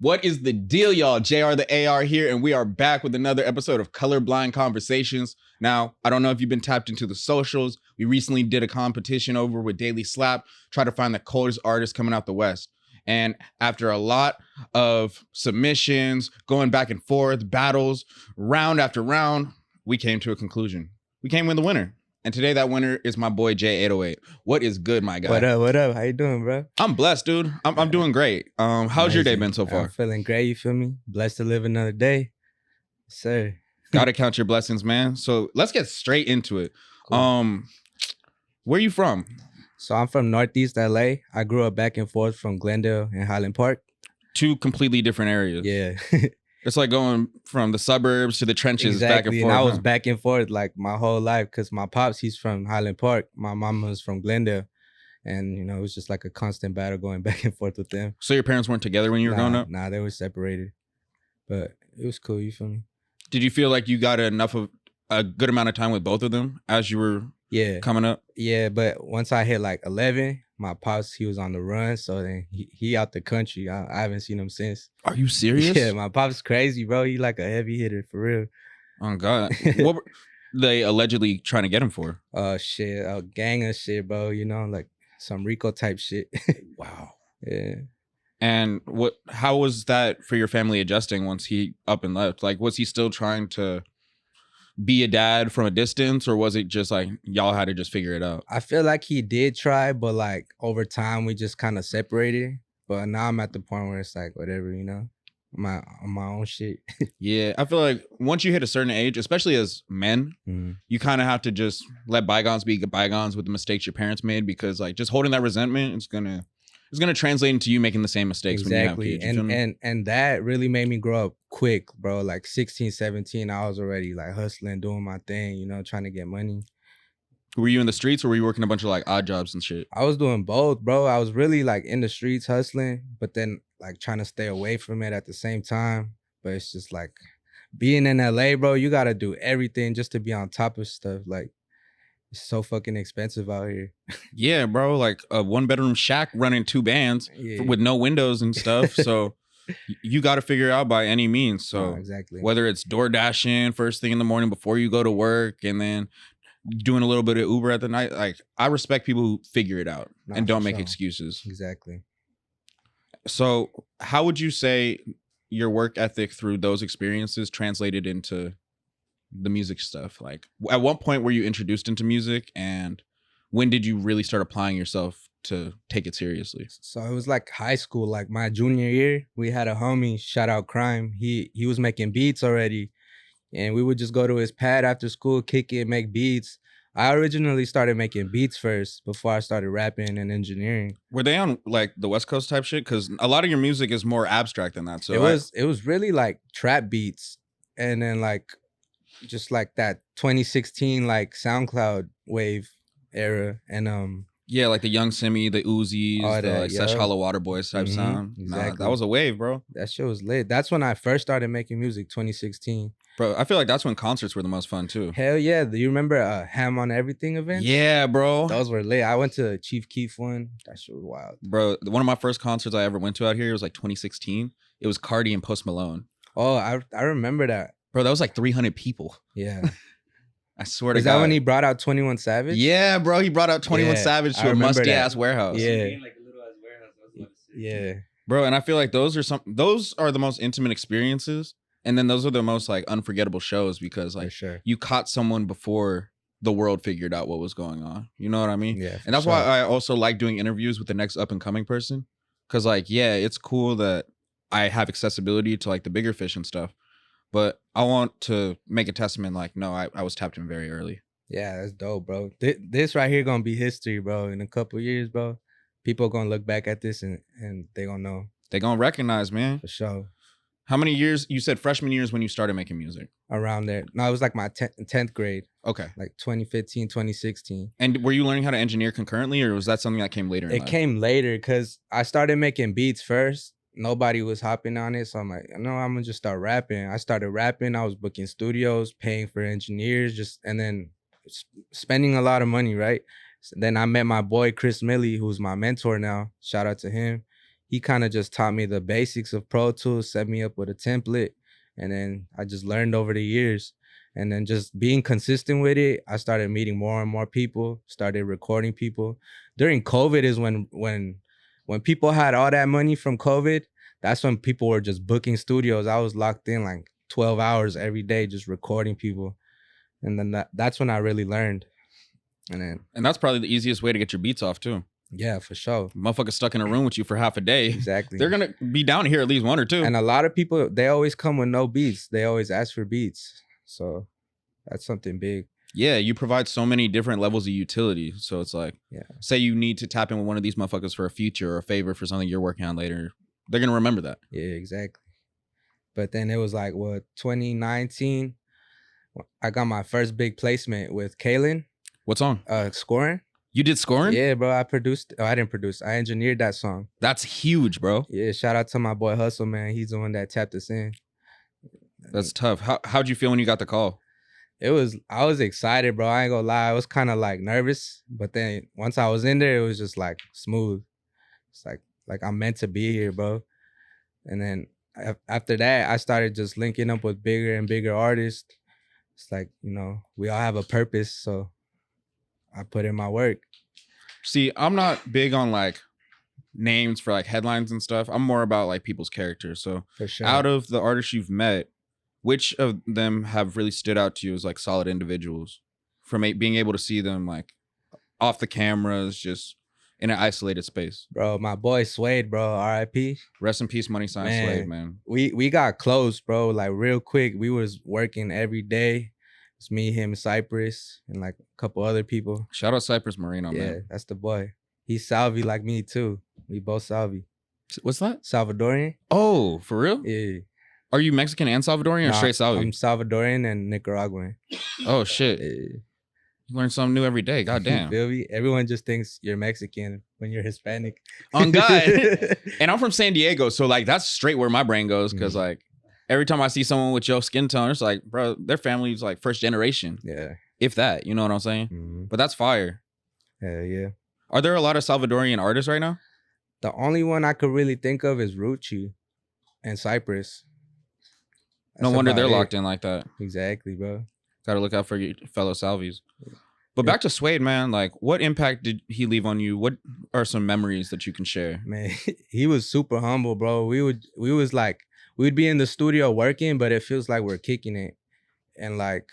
What is the deal, y'all? Jayy808 here, and we are back with another episode of Colorblind Conversations. Now, I don't know if you've been tapped into the socials. We recently did a competition over with Daily Slap, try to find the coolest artist coming out the West. And after a lot of submissions, going back and forth, battles, round after round, we came to a conclusion. We came with the winner. And today that winner is my boy Jayy808. What is good, my guy? What up? What up? How you doing, bro? I'm blessed, dude. I'm doing great. How's your day been so far? I'm feeling great. You feel me? Blessed to live another day, sir. Gotta count your blessings, man. So let's get straight into it. Cool. Where you from? So I'm from Northeast LA. I grew up back and forth from Glendale and Highland Park. Two completely different areas. Yeah. It's like going from the suburbs to the trenches, exactly. back and forth. And I was back and forth like my whole life because my pops, he's from Highland Park. My mama was from Glendale. And, you know, it was just like a constant battle going back and forth with them. So your parents weren't together when you were growing up? Nah, they were separated. But it was cool, you feel me? Did you feel like you got enough of a good amount of time with both of them as you were coming up? Yeah, but once I hit like 11, my pops, he was on the run. So then he out the country. I haven't seen him since. Are you serious? Yeah, my pops crazy, bro. He like a heavy hitter for real. Oh, God. What were they allegedly trying to get him for? Shit, a gang of shit, bro. You know, like some Rico type shit. Wow. Yeah. And how was that for your family adjusting once he up and left? Like, was he still trying to be a dad from a distance, or was it just like y'all had to just figure it out? I feel like he did try, but like over time we just kind of separated. But now I'm at the point where it's like whatever, you know, on my own shit. Yeah, I feel like once you hit a certain age, especially as men, you kind of have to just let bygones be bygones with the mistakes your parents made, because like just holding that resentment is gonna translate into you making the same mistakes exactly. when you have kids. And that really made me grow up quick, bro. Like 16, 17, I was already like hustling, doing my thing, you know, trying to get money. Were you in the streets, or were you working a bunch of like odd jobs and shit? I was doing both, bro. I was really like in the streets hustling, but then like trying to stay away from it at the same time. But it's just like being in LA, bro, you got to do everything just to be on top of stuff. Like, it's so fucking expensive out here. Yeah, bro. Like a 1-bedroom shack running 2 bands with no windows and stuff. So you got to figure it out by any means. So exactly. Whether it's door dashing first thing in the morning before you go to work, and then doing a little bit of Uber at the night. Like, I respect people who figure it out and don't make excuses. Exactly. So how would you say your work ethic through those experiences translated into the music stuff? Like, at what point were you introduced into music, and when did you really start applying yourself to take it seriously? So it was like high school, like my junior year. We had a homie, shout out Crime. He was making beats already, and we would just go to his pad after school, kick it, make beats. I originally started making beats first before I started rapping and engineering. Were they on like the West Coast type shit? Because a lot of your music is more abstract than that. So it was really like trap beats, and then like just like that 2016 like SoundCloud wave era, and yeah, like the Young Simi, the Uzis, the like Sesh Hollow Water Boys type sound. Exactly. Nah, that was a wave, bro. That shit was lit. That's when I first started making music, 2016. Bro, I feel like that's when concerts were the most fun too. Hell yeah. Do you remember Ham on Everything events? Yeah, bro. Those were lit. I went to Chief Keef one. That shit was wild. Bro, one of my first concerts I ever went to out here was like 2016. It was Cardi and Post Malone. Oh, I remember that. Bro, that was like 300 people. Yeah. I swear to God. Is that when he brought out 21 Savage? Yeah, bro. He brought out 21 Savage to a musty-ass warehouse. Yeah. Like a little ass warehouse. Yeah. Bro, and I feel like those are the most intimate experiences. And then those are the most like unforgettable shows, because like you caught someone before the world figured out what was going on. You know what I mean? Yeah. And that's why I also like doing interviews with the next up and coming person. Cause like, yeah, it's cool that I have accessibility to like the bigger fish and stuff. But I want to make a testament like, no, I was tapped in very early. Yeah, that's dope, bro. This right here gonna be history, bro. In a couple of years, bro, people gonna look back at this and they gonna know. They gonna recognize, man. For sure. How many years? You said freshman years when you started making music? Around there. No, it was like my 10th grade. Okay. Like 2015, 2016. And were you learning how to engineer concurrently, or was that something that came later in life? It came later because I started making beats first. Nobody was hopping on it. So I'm like, no, I'm going to just start rapping. I started rapping. I was booking studios, paying for engineers, and then spending a lot of money, right? So then I met my boy, Chris Milley, who's my mentor now. Shout out to him. he kind of just taught me the basics of Pro Tools, set me up with a template, and then I just learned over the years. And then just being consistent with it, I started meeting more and more people, started recording people. During COVID is when people had all that money from COVID, that's when people were just booking studios. I was locked in like 12 hours every day just recording people. And then that's when I really learned. And that's probably the easiest way to get your beats off too. Yeah, for sure. Motherfuckers stuck in a room with you for half a day. Exactly. They're going to be down here at least one or two. And a lot of people, they always come with no beats. They always ask for beats. So that's something big. Yeah, you provide so many different levels of utility. So it's like, say you need to tap in with one of these motherfuckers for a feature or a favor for something you're working on later. They're going to remember that. Yeah, exactly. But then it was like, 2019, I got my first big placement with Kalen. What song? Scoring. You did Scoring? Yeah, bro. I didn't produce. I engineered that song. That's huge, bro. Yeah, shout out to my boy Hustle, man. He's the one that tapped us in. That's tough. How'd you feel when you got the call? I was excited, bro. I ain't gonna lie. I was kind of like nervous, but then once I was in there, it was just like smooth. It's like I'm meant to be here, bro. And then after that, I started just linking up with bigger and bigger artists. It's like, we all have a purpose, so I put in my work. See, I'm not big on like names for like headlines and stuff. I'm more about like people's characters. So for sure, out of the artists you've met, which of them have really stood out to you as like solid individuals from being able to see them like off the cameras, just in an isolated space? Bro, my boy Suede, bro, R.I.P. Rest in peace, Money Sign Suede, man. We got close, bro, like real quick. We was working every day. It's me, him, Cypress, and like a couple other people. Shout out Cypress Marino, man. Yeah, that's the boy. He's Salvi like me too. We both Salvi. What's that? Salvadorian. Oh, for real? Yeah. Are you Mexican and Salvadorian or straight Salvi? I'm Salvadorian and Nicaraguan. Oh, shit. Yeah. You learn something new every day. God damn. Feel me? Everyone just thinks you're Mexican when you're Hispanic. On God. And I'm from San Diego, so like that's straight where my brain goes, because like every time I see someone with your skin tone, it's like, bro, their family's like first generation. Yeah. If that, you know what I'm saying? Mm-hmm. But that's fire. Yeah. Are there a lot of Salvadorian artists right now? The only one I could really think of is Rucci and Cypress. No wonder they're locked in like that. Exactly, bro. Got to look out for your fellow Salvies. But back to Suede, man. Like, what impact did he leave on you? What are some memories that you can share? Man, he was super humble, bro. We'd be in the studio working, but it feels like we're kicking it. And like,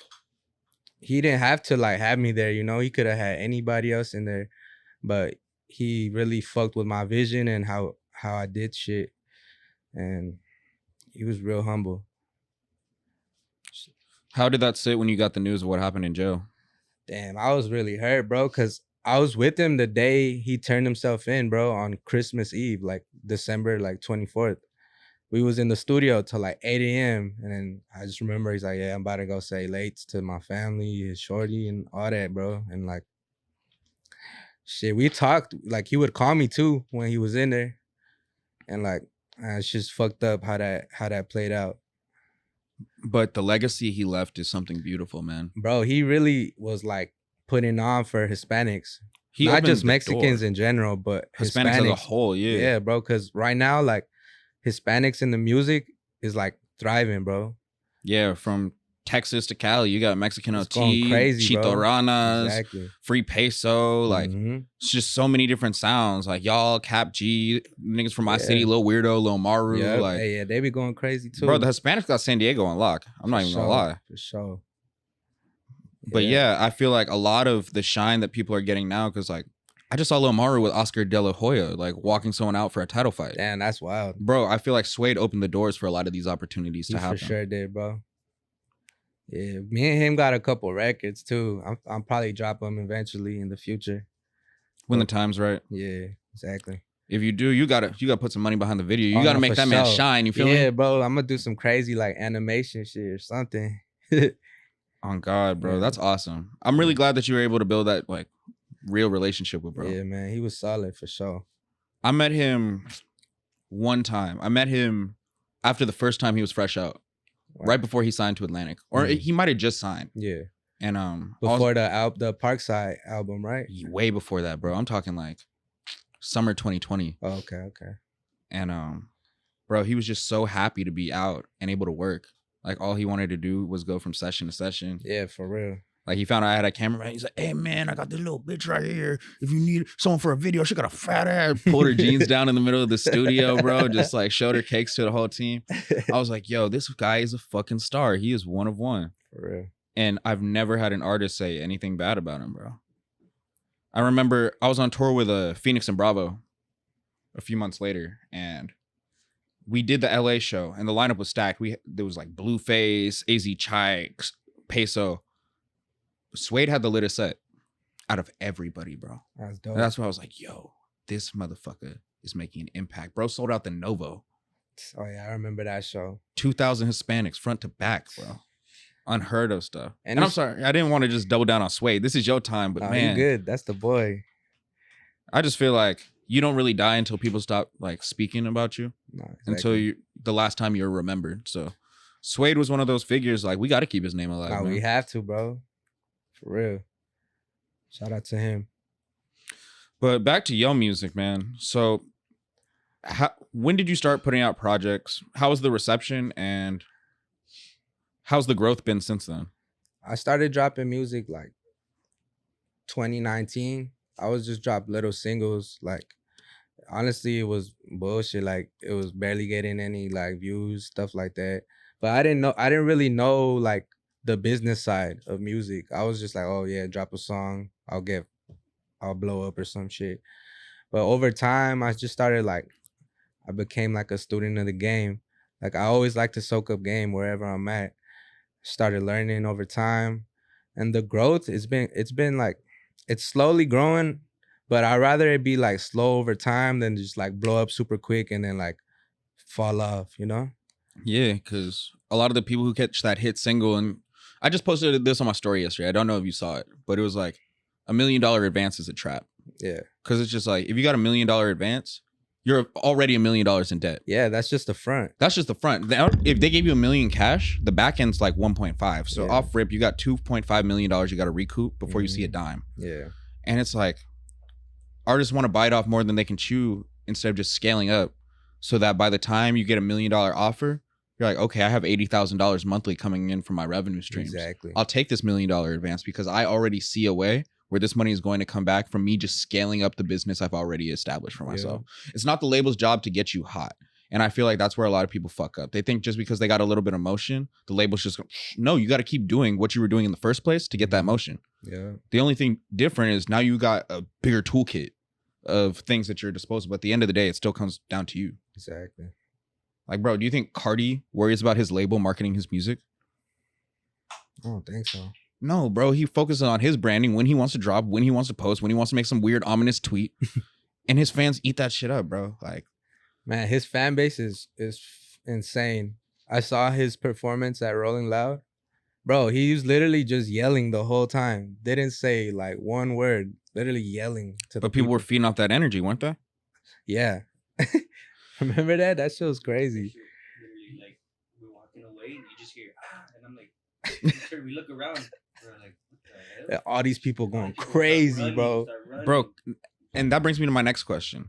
he didn't have to like have me there, He could have had anybody else in there, but he really fucked with my vision and how I did shit. And he was real humble. How did that sit when you got the news of what happened in jail? Damn, I was really hurt, bro, because I was with him the day he turned himself in, bro, on Christmas Eve, like December 24th. We was in the studio till like 8 a.m. And then I just remember he's like, yeah, I'm about to go say late to my family, his shorty and all that, bro. And like, shit, we talked, like he would call me too when he was in there. And like, it's just fucked up how that played out. But the legacy he left is something beautiful, man. Bro, he really was like putting on for Hispanics. He not just Mexicans in general, but Hispanics as a whole, yeah. Yeah, bro, because right now, like, Hispanics in the music is like thriving, bro. Yeah, from Texas to Cali, you got Mexican It's OT, going crazy, Chito bro. Ranas, Exactly. Free Peso, like it's just so many different sounds. Like y'all, Kap G, niggas from my city, Lil Weirdo, Lil Maru, like yeah, they be going crazy too. Bro, the Hispanics got San Diego on lock. I'm not even gonna lie. For sure. But yeah, I feel like a lot of the shine that people are getting now, because like I just saw Lil Maru with Oscar De La Hoya, like walking someone out for a title fight. Damn, that's wild. Bro, I feel like Suede opened the doors for a lot of these opportunities to happen. For sure did, bro. Yeah, me and him got a couple records too. I'm probably drop them eventually in the future. When the time's right. Yeah, exactly. If you do, you gotta put some money behind the video. You gotta make that man shine. You feel me? Yeah, bro. I'm gonna do some crazy like animation shit or something. On God, bro. That's awesome. I'm really glad that you were able to build that like real relationship with bro. Yeah, man. He was solid for sure. I met him one time. I met him after the first time he was fresh out. Right before he signed to Atlantic. Or he might have just signed. Yeah. And before the Parkside album, right? Way before that, bro. I'm talking like summer 2020. Oh, okay. And bro, he was just so happy to be out and able to work. Like all he wanted to do was go from session to session. Yeah, for real. Like he found out I had a cameraman. He's like, "Hey man, I got this little bitch right here. If you need someone for a video, she got a fat ass." Pulled her jeans down in the middle of the studio, bro. Just like showed her cakes to the whole team. I was like, "Yo, this guy is a fucking star. He is one of one." For real. And I've never had an artist say anything bad about him, bro. I remember I was on tour with Phoenix and Bravo a few months later, and we did the LA show, and the lineup was stacked. There was like Blueface, AZ Chai, Peso. Suede had the littest set out of everybody, bro. That's dope. And that's why I was like, yo, this motherfucker is making an impact. Bro sold out the Novo. Oh, yeah, I remember that show. 2,000 Hispanics front to back, bro. Unheard of stuff. And I'm sorry, I didn't want to just double down on Suede. This is your time, but man. You good. That's the boy. I just feel like you don't really die until people stop like speaking about you. No, exactly. Until the last time you're remembered. So Suede was one of those figures, like, we got to keep his name alive. No, man. we have to, bro. For real. Shout out to him. But back to your music, man. So when did you start putting out projects? How was the reception, and how's the growth been since then? I started dropping music like 2019. I was just drop little singles. Like, honestly, it was bullshit. Like, it was barely getting any like views, stuff like that. But I didn't really know like the business side of music. I was just like, oh yeah, drop a song, I'll blow up or some shit. But over time, I just started like, I became like a student of the game. Like, I always like to soak up game wherever I'm at. Started learning over time, and the growth it's been like, it's slowly growing, but I'd rather it be like slow over time than just like blow up super quick and then like fall off, you know? Yeah, because a lot of the people who catch that hit single, and I just posted this on my story yesterday. I don't know if you saw it, but it was like $1 million advance is a trap. Yeah. Because it's just like, if you got $1 million advance, you're already $1 million in debt. Yeah, that's just the front. That's just the front. If they gave you $1 million cash, the back end's like 1.5. So off rip, you got $2.5 million you got to recoup before you see a dime. Yeah. And it's like, artists want to bite off more than they can chew instead of just scaling up, so that by the time you get $1 million offer, you're like, okay, I have $80,000 monthly coming in from my revenue streams. Exactly. I'll take this $1 million advance because I already see a way where this money is going to come back from me just scaling up the business I've already established for myself. It's not the label's job to get you hot. And I feel like that's where a lot of people fuck up. They think just because they got a little bit of motion, the label's just, no, you got to keep doing what you were doing in the first place to get that motion. Yeah. The only thing different is now you got a bigger toolkit of things at your disposal. But at the end of the day, it still comes down to you. Exactly. Like, bro, do you think Cardi worries about his label marketing his music? I don't think so. No, bro. He focuses on his branding, when he wants to drop, when he wants to post, when he wants to make some weird, ominous tweet. And his fans eat that shit up, bro. Like, man, his fan base is insane. I saw his performance at Rolling Loud. Bro, he was literally just yelling the whole time. Didn't say like one word. Literally yelling to the but people were feeding off that energy, weren't they? Yeah. Remember that? That shit was crazy. Literally, like, we're walking away and you just hear, and I'm like, we look around. We're like, what the hell? All these people going crazy, bro. Bro, and that brings me to my next question.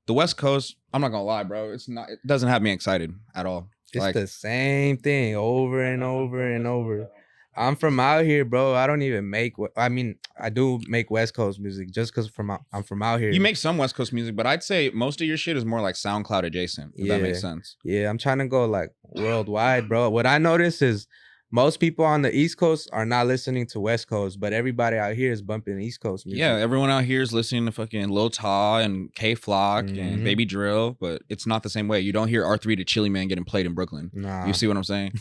The West Coast, I'm not gonna lie, bro. It doesn't have me excited at all. It's like, the same thing over and over and over. I'm from out here, bro. I don't even make. I mean, I do make West Coast music just because I'm from out here. You make some West Coast music, but I'd say most of your shit is more like SoundCloud adjacent. If that makes sense. Yeah, I'm trying to go like worldwide, bro. What I notice is most people on the East Coast are not listening to West Coast, but everybody out here is bumping East Coast music. Yeah, everyone out here is listening to fucking Lil Ta and K Flock and Baby Drill, but it's not the same way. You don't hear R3 to Chili Man getting played in Brooklyn. Nah. You see what I'm saying?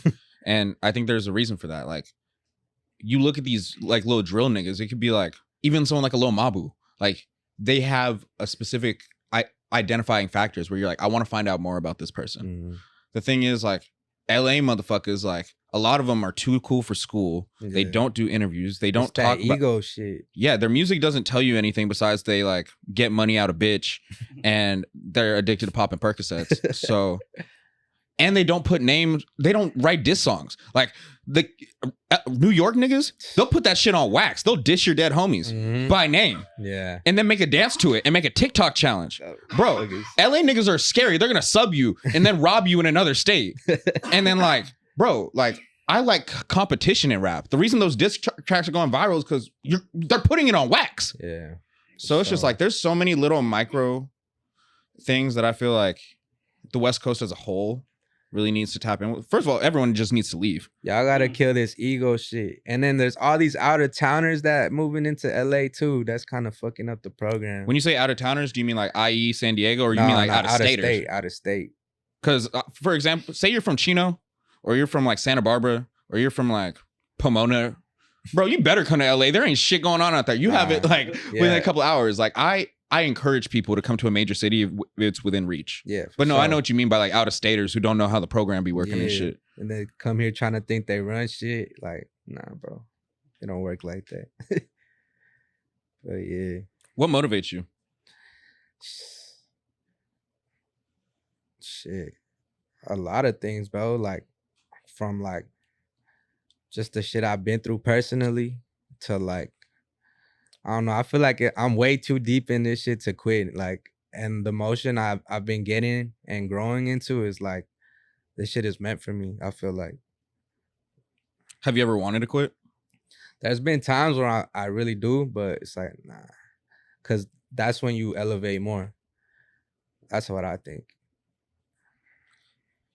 And I think there's a reason for that. Like, you look at these like little drill niggas, it could be like even someone like a Lil Mabu. Like, they have a specific identifying factors where you're like, I want to find out more about this person. The thing is, like, LA motherfuckers, like, a lot of them are too cool for school. Yeah. They don't do interviews. They don't talk about ego shit. Yeah, their music doesn't tell you anything besides they like get money out of bitch and they're addicted to popping Percocets. So, and they don't put names. They don't write diss songs. Like the New York niggas, they'll put that shit on wax. They'll diss your dead homies by name. Yeah. And then make a dance to it and make a TikTok challenge. Bro, LA niggas are scary. They're gonna sub you and then rob you in another state. And then like, bro, like I like competition in rap. The reason those diss tracks are going viral is because they're putting it on wax. Yeah. So it's just like there's so many little micro things that I feel like the West Coast as a whole really needs to tap in. First of all, everyone just needs to leave. Y'all gotta kill this ego shit. And then there's all these out of towners that moving into LA too. That's kind of fucking up the program. When you say out of towners, do you mean like i.e. San Diego, or you mean like out of staters? Out of state. Because for example, say you're from Chino, or you're from like Santa Barbara, or you're from like Pomona. Bro, you better come to LA. There ain't shit going on out there. You have it like within a couple hours. Like I encourage people to come to a major city if it's within reach. Yeah. But no, I know what you mean by like out of staters who don't know how the program be working and shit. And they come here trying to think they run shit. Like, nah, bro. It don't work like that. But yeah. What motivates you? Shit. A lot of things, bro. Like from like just the shit I've been through personally to like, I don't know. I feel like I'm way too deep in this shit to quit. Like, and the motion I've been getting and growing into is like, this shit is meant for me. I feel like. Have you ever wanted to quit? There's been times where I really do, but it's like, nah. Because that's when you elevate more. That's what I think.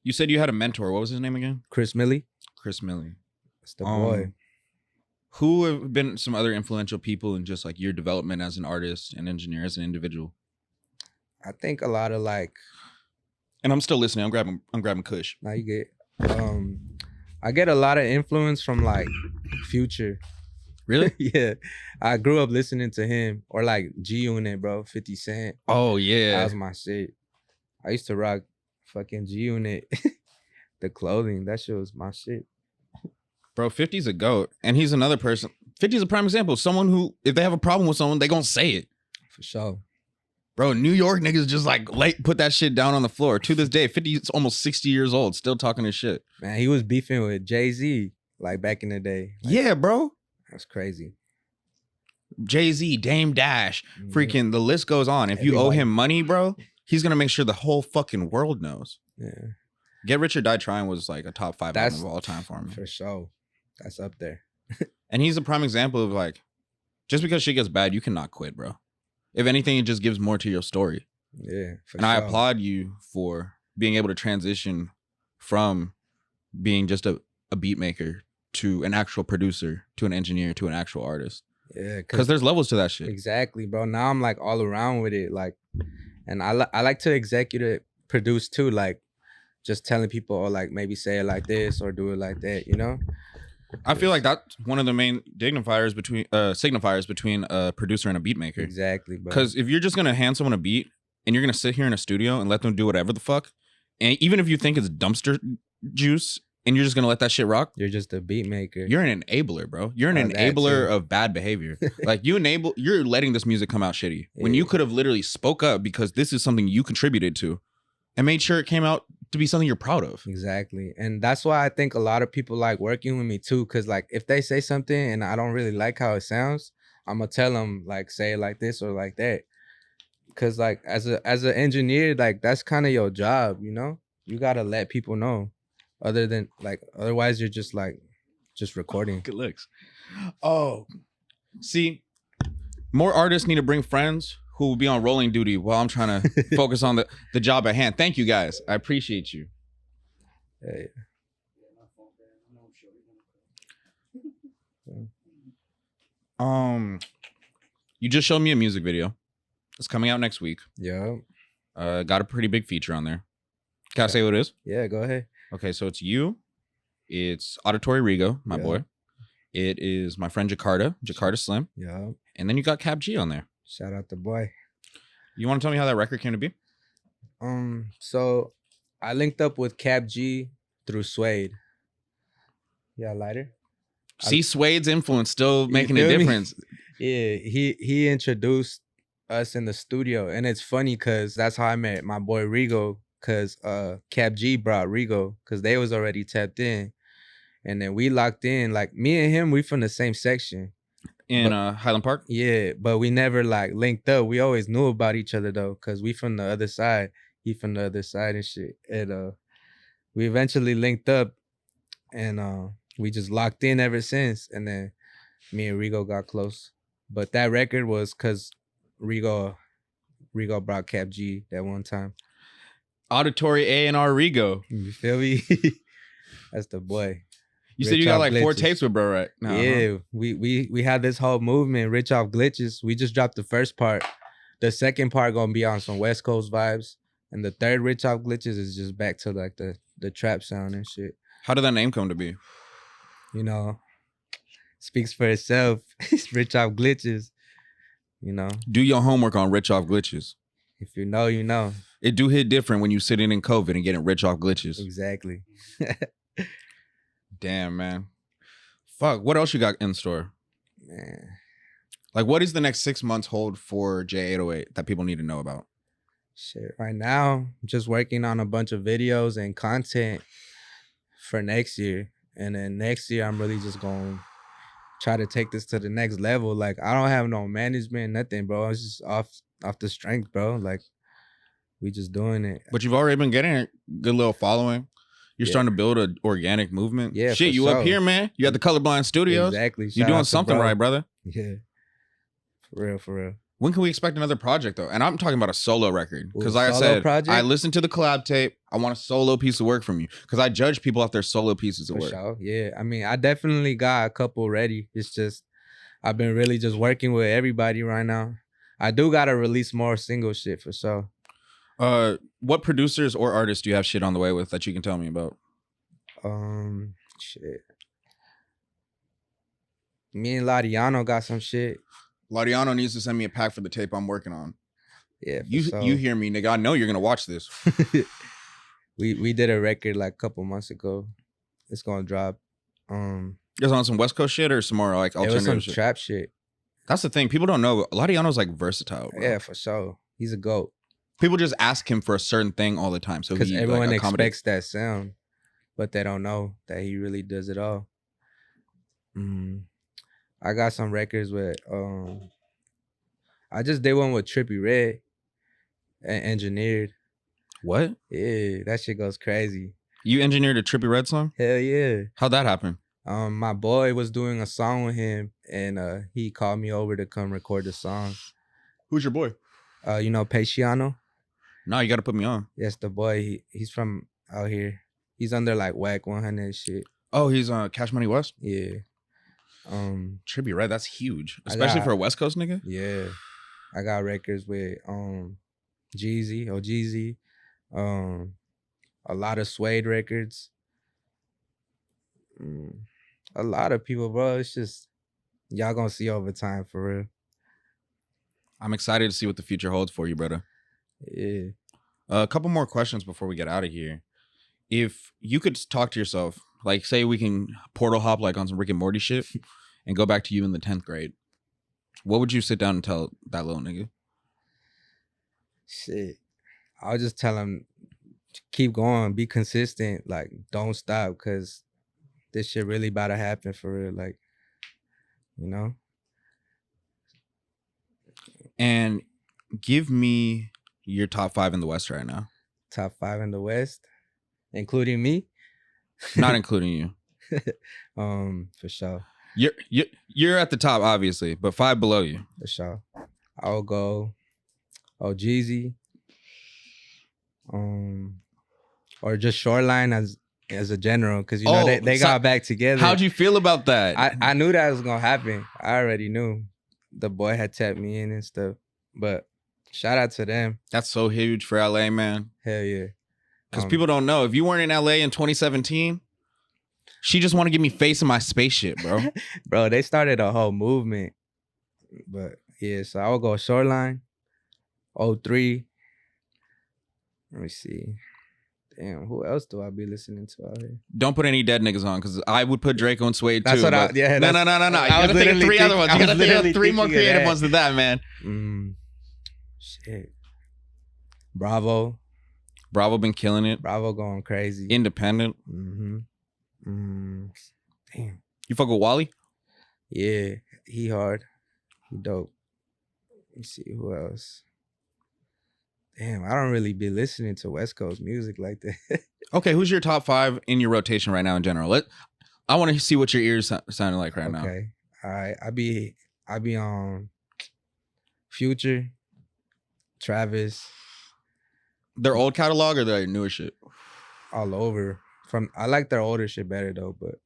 You said you had a mentor. What was his name again? Chris Millie. Chris Millie. That's the boy. Who have been some other influential people in just like your development as an artist and engineer, as an individual? I think a lot of like. And I'm still listening. I'm grabbing Kush. Now you get. I get a lot of influence from like Future. Really? Yeah. I grew up listening to him, or like G-Unit, bro. 50 Cent. Oh yeah. That was my shit. I used to rock fucking G-Unit. The clothing. That shit was my shit. Bro, 50's a goat. And he's another person. 50's a prime example of someone who, if they have a problem with someone, they gonna say it. For sure. Bro, New York niggas just like put that shit down on the floor. To this day, 50 is almost 60 years old, still talking his shit. Man, he was beefing with Jay-Z like back in the day. Like, yeah, bro. That's crazy. Jay-Z, Dame Dash, freaking the list goes on. If you owe him money, bro, he's gonna make sure the whole fucking world knows. Yeah. Get Rich or Die Trying was like a top 5 album of all time for me. For sure. That's up there. And he's a prime example of like, just because shit gets bad, you cannot quit, bro. If anything, it just gives more to your story. Yeah. And I applaud you for being able to transition from being just a beat maker to an actual producer, to an engineer, to an actual artist. Yeah. Because there's levels to that shit. Exactly, bro. Now I'm like all around with it. Like, and I like to executive produce too. Like, just telling people, or like maybe say it like this or do it like that, you know? I feel like that's one of the main signifiers between a producer and a beat maker. Exactly, bro. Because if you're just gonna hand someone a beat and you're gonna sit here in a studio and let them do whatever the fuck, and even if you think it's dumpster juice and you're just gonna let that shit rock, you're just a beat maker. You're an enabler, bro. You're an enabler of bad behavior. Like you're letting this music come out shitty when you could have literally spoke up because this is something you contributed to and made sure it came out to be something you're proud of. Exactly. And that's why I think a lot of people like working with me too. Cause like if they say something and I don't really like how it sounds, I'm gonna tell them like say it like this or like that. Cause like as an engineer, like that's kind of your job, you know? You gotta let people know. Otherwise you're just like recording. Good looks. Oh, see, more artists need to bring friends who will be on rolling duty while I'm trying to focus on the job at hand. Thank you guys. I appreciate you. Hey. You just showed me a music video. It's coming out next week. Yeah. Got a pretty big feature on there. Can I say what it is? Yeah, go ahead. Okay, so it's you. It's Auditory Rigo, my boy. It is my friend Jakarta Slim. Yeah. And then you got Kap G on there. Shout out the boy. You want to tell me how that record came to be? So I linked up with Kap G through Suede. Yeah, lighter. See, Suede's influence still making a difference. Yeah, he introduced us in the studio, and it's funny because that's how I met my boy Rigo. because Kap G brought Rigo because they was already tapped in. And then we locked in. Like me and him, we from the same section. In Highland Park? Yeah, but we never like linked up. We always knew about each other though, because we from the other side. He from the other side and shit. And we eventually linked up and we just locked in ever since. And then me and Rigo got close. But that record was because Rigo brought Kap G that one time. Auditory A&R Rigo. You feel me? That's the boy. You said you got like 4 tapes with bro right now. Yeah, we had this whole movement, Rich Off Glitches. We just dropped the first part. The second part gonna be on some West Coast vibes. And the third Rich Off Glitches is just back to like the trap sound and shit. How did that name come to be? You know, speaks for itself. It's Rich Off Glitches. You know. Do your homework on Rich Off Glitches. If you know, you know. It do hit different when you sitting in COVID and getting rich off glitches. Exactly. Damn, man. Fuck, what else you got in store? Man. Like, what is the next 6 months hold for Jayy808 that people need to know about? Shit, right now, I'm just working on a bunch of videos and content for next year. And then next year, I'm really just going to try to take this to the next level. Like, I don't have no management, nothing, bro. It's just off the strength, bro. Like, we just doing it. But you've already been getting a good little following. You're starting to build an organic movement. Yeah, shit, you up here, man. You at the Colorblind Studios. Exactly. You're doing something right, brother. Yeah. For real. When can we expect another project, though? And I'm talking about a solo record. Because like I Solo said, project? I listened to the collab tape. I want a solo piece of work from you. Because I judge people off their solo pieces of For work. sure. Yeah. I mean, I definitely got a couple ready. It's just, I've been really just working with everybody right now. I do got to release more single shit for sure. What producers or artists do you have shit on the way with that you can tell me about? Shit. Me and Ladiano got some shit. Ladiano needs to send me a pack for the tape I'm working on. Yeah, you hear me, nigga. I know you're gonna watch this. we did a record like a couple months ago. It's gonna drop. Just on some West Coast shit or some more like It was alternative some shit? trap shit. That's the thing. People don't know. Ladiano's like versatile, bro. Yeah, for sure. He's a GOAT. People just ask him for a certain thing all the time. So Because he everyone like, expects that sound, but they don't know that he really does it all. I got some records with I just did one with Trippie Redd and engineered. What? Yeah, that shit goes crazy. You engineered a Trippie Redd song? Hell yeah. How'd that happen? My boy was doing a song with him and he called me over to come record the song. Who's your boy? You know Paciano? No, you got to put me on. Yes, the boy. He's from out here. He's under like Whack 100 and shit. Oh, he's Cash Money West? Yeah. Trippie Redd, that's huge. Especially for a West Coast nigga? Yeah. I got records with Jeezy, a lot of Suede records. A lot of people, bro. It's just y'all gonna see over time for real. I'm excited to see what the future holds for you, brother. Yeah. A couple more questions before we get out of here. If you could talk to yourself, like say we can portal hop like on some Rick and Morty shit and go back to you in the 10th grade, what would you sit down and tell that little nigga? Shit. I'll just tell him to keep going, be consistent, like don't stop, because this shit really about to happen for real. Like, you know? And give me your top 5 in the West right now. Top 5 in the West, including me? Not including you. For sure. You're at the top, obviously, but 5 below you. For sure. I'll go Jeezy. Or just Shoreline as a general, because you know they got back together. How'd you feel about that? I knew that was gonna happen. I already knew. The boy had tapped me in and stuff. But shout out to them. That's so huge for LA, man. Hell yeah. Because people don't know. If you weren't in LA in 2017, she just want to give me face in my spaceship, bro. Bro, they started a whole movement. But yeah, so I would go Shoreline, 03. Let me see. Damn, who else do I be listening to out here? Don't put any dead niggas on, because I would put Draco and Suede too. That's what No. You gotta think of 3 other ones. You gotta think of 3 more creative ones than that, man. Shit. Bravo. Bravo been killing it. Bravo going crazy. Independent. Damn. You fuck with Wally? Yeah, he hard. He dope. Let me see who else. Damn, I don't really be listening to West Coast music like that. Okay, who's your top 5 in your rotation right now in general? I want to see what your ears sounding like right now. Okay. All right. I be on Future, Travis, Their old catalog or their newer shit? all over. I like their older shit better though, but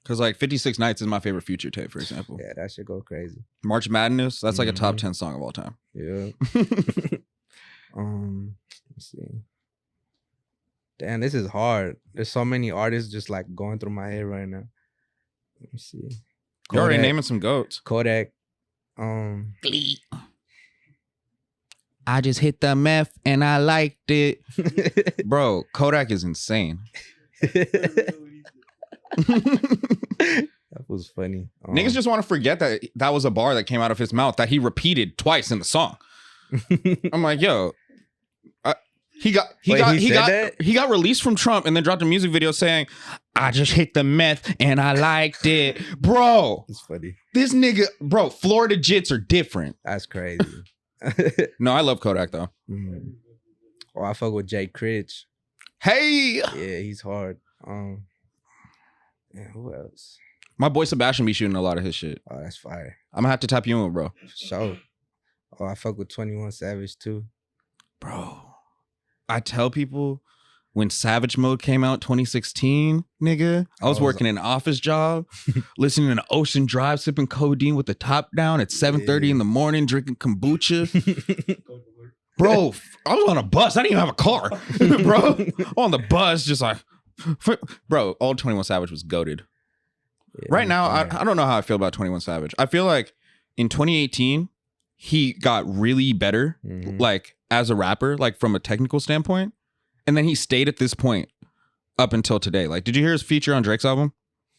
Because like 56 Nights is my favorite Future tape, for example. yeah, that shit go crazy. March Madness, that's like a top Mhm. 10 song of all time. Yeah. Let's see. Damn, this is hard. There's so many artists just like going through my head right now. Let me see. You're already naming some goats. Kodak. I just hit the meth and I liked it. Bro, Kodak is insane. That was funny. Niggas just want to forget that that was a bar that came out of his mouth that he repeated twice in the song. I'm like, yo, he got released from Trump and then dropped a music video saying, I just hit the meth and I liked it. Bro, It's funny. this nigga, bro, Florida jits are different. That's crazy. No, I love Kodak though. Oh, I fuck with Jay Critch. Hey, Yeah, he's hard. Yeah, who else? my boy Sebastian be shooting a lot of his shit. Oh, that's fire. I'm gonna have to tap you in, bro. For sure. Oh, I fuck with 21 Savage too. Bro, I tell people when Savage Mode came out 2016, nigga, I was working an office job, listening to Ocean Drive, sipping codeine with the top down at 7:30 in the morning, drinking kombucha. Bro, I was on a bus. I didn't even have a car. Bro, on the bus, just like, bro, old 21 Savage was goated. Yeah, Right now, I don't know how I feel about 21 Savage. I feel like in 2018, he got really better, like as a rapper, like from a technical standpoint. And then he stayed at this point up until today. Like, did you hear his feature on Drake's album?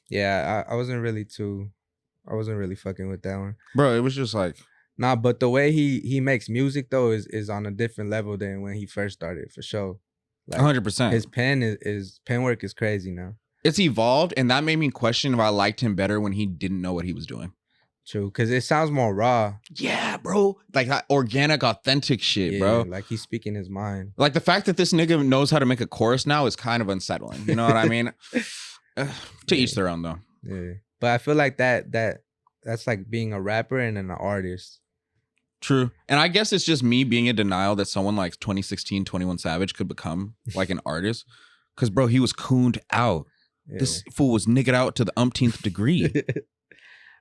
Yeah, I wasn't really fucking with that one. Bro, it was just like, Nah, but the way he makes music though is on a different level than when he first started, for sure. Like 100%. his pen work is crazy now. It's evolved, and that made me question if I liked him better when he didn't know what he was doing. True, because it sounds more raw. Yeah, bro. Like that organic, authentic shit, bro. Like he's speaking his mind. Like the fact that this nigga knows how to make a chorus now is kind of unsettling. You know what I mean? To each their own, though. Yeah, but I feel like that's like being a rapper and an artist. True. And I guess it's just me being in denial that someone like 2016 21 Savage could become like an artist. Because, bro, he was cooned out. Yeah. This fool was niggered out to the umpteenth degree.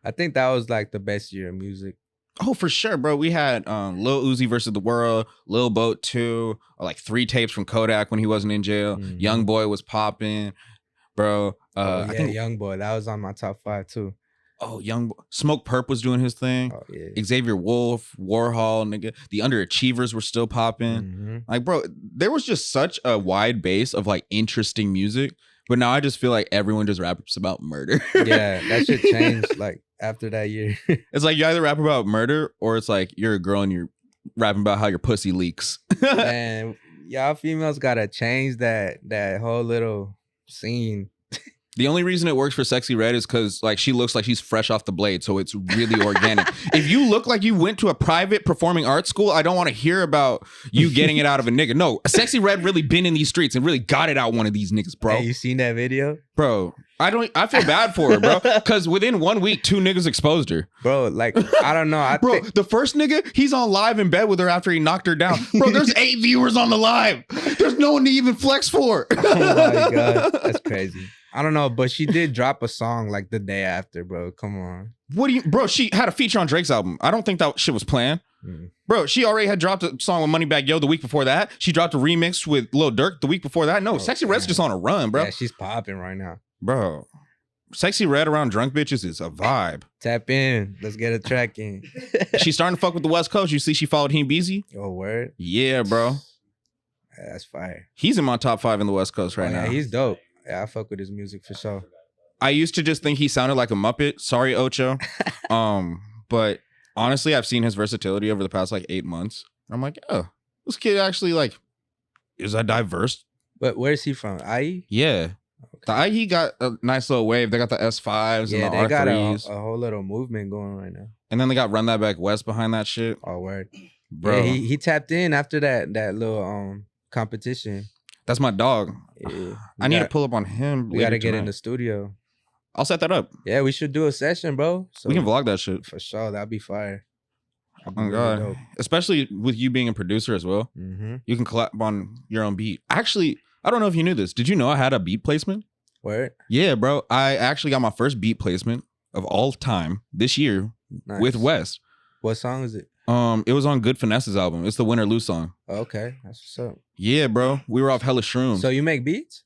I think that was like the best year of music. Oh, for sure, bro. We had Lil Uzi versus the World, Lil Boat 2, like 3 tapes from Kodak when he wasn't in jail. Young Boy was popping, bro. I think Young Boy. That was on my top 5 too. Oh, Young Boy. Smoke Perp was doing his thing. Oh, yeah. Xavier Wolf, Warhol, nigga. The Underachievers were still popping. Like, bro, there was just such a wide base of like interesting music. But now I just feel like everyone just raps about murder. Yeah, that shit changed like after that year. It's like you either rap about murder or it's like you're a girl and you're rapping about how your pussy leaks. Man, y'all females gotta change that whole little scene. The only reason it works for Sexy Red is because like she looks like she's fresh off the blade, so it's really organic. If you look like you went to a private performing arts school, I don't want to hear about you getting it out of a nigga. No, Sexy Red really been in these streets and really got it out one of these niggas, bro. Hey, you seen that video? Bro, I feel bad for her, bro. Because within 1 week, 2 niggas exposed her. Bro, like, I don't know. Bro, the first nigga, he's on live in bed with her after he knocked her down. Bro, there's 8 viewers on the live. There's no one to even flex for. Oh my God. That's crazy. I don't know, but she did drop a song like the day after, bro. Come on. What do you, bro? She had a feature on Drake's album. I don't think that shit was planned. Bro, she already had dropped a song with Moneybagg Yo the week before that. She dropped a remix with Lil Durk the week before that. No, Sexy Red's just on a run, bro. Yeah, she's popping right now. Bro, Sexy Red around drunk bitches is a vibe. Tap in. Let's get a track in. She's starting to fuck with the West Coast. You see she followed Him Beezy? Oh, word? Yeah, bro. Yeah, that's fire. He's in my top 5 in the West Coast right now. Yeah, he's dope. Yeah, I fuck with his music for sure. I used to just think he sounded like a Muppet. Sorry, Ocho. But honestly, I've seen his versatility over the past like 8 months. I'm like, oh, this kid actually like is a diverse. But where's he from? IE? Yeah. The IE got a nice little wave. They got the S5s Yeah, and the they got R3s. a whole little movement going right now. And then they got Run That Back West behind that shit. Oh, word. Bro. Yeah, he tapped in after that little competition. That's my dog. Yeah. I need to pull up on him. We got to get in the studio. I'll set that up. Yeah, we should do a session, bro. So We can vlog that shit. for sure. That'd be fire. Oh my God. Especially with you being a producer as well. Mm-hmm. You can collab on your own beat. Actually, I don't know if you knew this. Did you know I had a beat placement? Word? Yeah, bro. I actually got my first beat placement of all time this year Nice. with West. What song is it? It was on Good Finesse's album. It's the Win or Lose song. Oh, okay, that's what's up. Yeah, bro. We were off hella shrooms. So you make beats?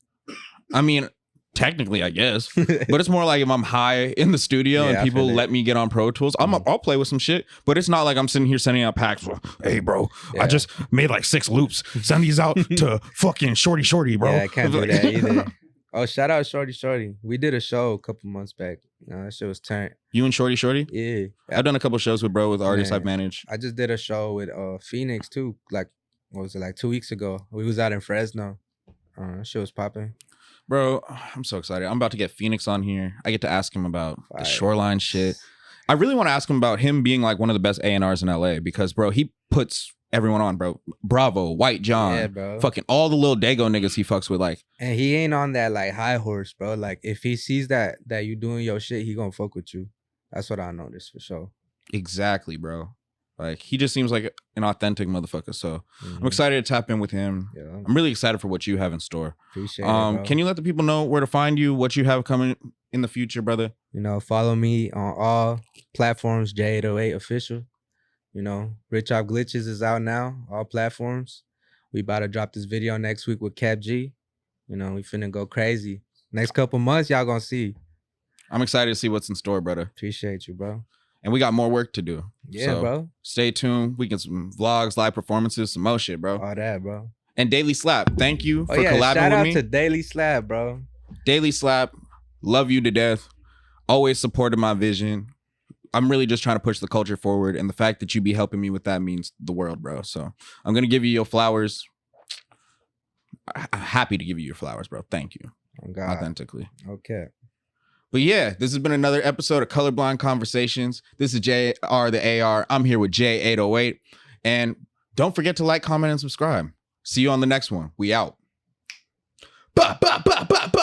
I mean, technically, I guess. But it's more like if I'm high in the studio Yeah, and I people feel it. let me get on Pro Tools, I'll play with some shit. But it's not like I'm sitting here sending out packs. Hey, bro, Yeah. I just made like 6 loops. Send these out to fucking Shorty, bro. Yeah, I can't do that either. Oh, shout out Shorty. We did a show a couple months back. That shit was turned. You and Shorty? Yeah. I've done a couple shows with bro, with artists Man. I've managed. I just did a show with Phoenix too. Like, what was it, like 2 weeks ago? We was out in Fresno. That shit was popping. Bro, I'm so excited. I'm about to get Phoenix on here. I get to ask him about the Fire. Shoreline shit. I really want to ask him about him being like one of the best A&Rs in LA because, bro, he puts everyone on, bro. Bravo, White John, Yeah, bro. fucking all the little Dago niggas he fucks with, like. And he ain't on that like high horse, bro. Like if he sees that you doing your shit, he gonna fuck with you. That's what I noticed for sure. Exactly, bro. Like, he just seems like an authentic motherfucker. So I'm Mhm. excited to tap in with him. Yeah, I'm really excited for what you have in store. appreciate it, bro. Can you let the people know where to find you, what you have coming in the future, brother? You know, follow me on all platforms, Jayy808 official. You know, Rich Off Glitches is out now, all platforms. We about to drop this video next week with Kap G. You know, we finna go crazy. Next couple months, y'all gonna see. I'm excited to see what's in store, brother. Appreciate you, bro. And we got more work to do. Yeah, So bro. Stay tuned. We get some vlogs, live performances, some more shit, bro. All that, bro. And Daily Slap, thank you Oh for yeah, collabing shout with out me. to Daily Slab, bro. Daily Slap, love you to death. Always supported my vision. I'm really just trying to push the culture forward. And the fact that you be helping me with that means the world, bro. So I'm going to give you your flowers. I'm happy to give you your flowers, bro. Thank you. Oh, God. Authentically. Okay. But yeah, this has been another episode of Colorblind Conversations. This is JR the AR. I'm here with Jayy808. And don't forget to like, comment, and subscribe. See you on the next one. We out. Ba, ba, ba, ba, ba.